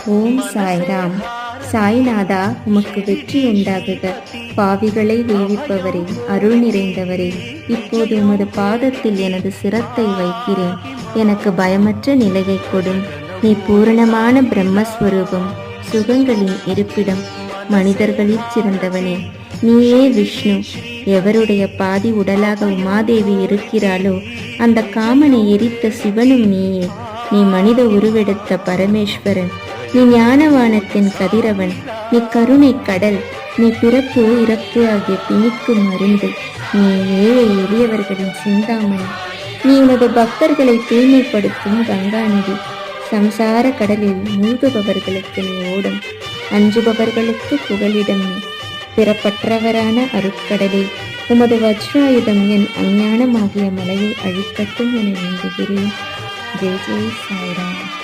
ஓம் சாய்ராம். சாய்நாதா, உமக்கு வெற்றி உண்டாகுக. பாவிகளை வேவிப்பவரே, அருள் நிறைந்தவரே, இப்போது உமது பாதத்தில் எனது சிரத்தை வைக்கிறேன். எனக்கு பயமற்ற நிலையை கொடும். நீ பூரணமான பிரம்மஸ்வரூபம், சுகங்களின் இருப்பிடம், மனிதர்களில் சிறந்தவனே. நீயே விஷ்ணு. எவருடைய பாதி உடலாக உமாதேவி இருக்கிறாளோ அந்த காமனை எரித்த சிவனும் நீயே. நீ மனித உருவெடுத்த பரமேஸ்வரன். நீ ஞானவானத்தின் கதிரவன். நீ கருணை கடல். நீ பிறப்பு இறப்பு ஆகிய பிணிக்கு மருந்து. நீ ஏழை எளியவர்களின் சிந்தாமணி. நீ உனது பக்தர்களை தூய்மைப்படுத்தும் கங்கா நதி. சம்சார கடலில் மூழ்குபவர்களுக்கு நீ ஓடும், அஞ்சுபவர்களுக்கு புகலிடம் நீ. பிறப்பற்றவரான அருட்கடலே, உமது வஜ்ராயுதம் என் அஞ்ஞானமாகிய மலையை அழிக்கட்டும் என வேண்டுகிறேன். ஜெய் ஜெய் சாய்ராம்.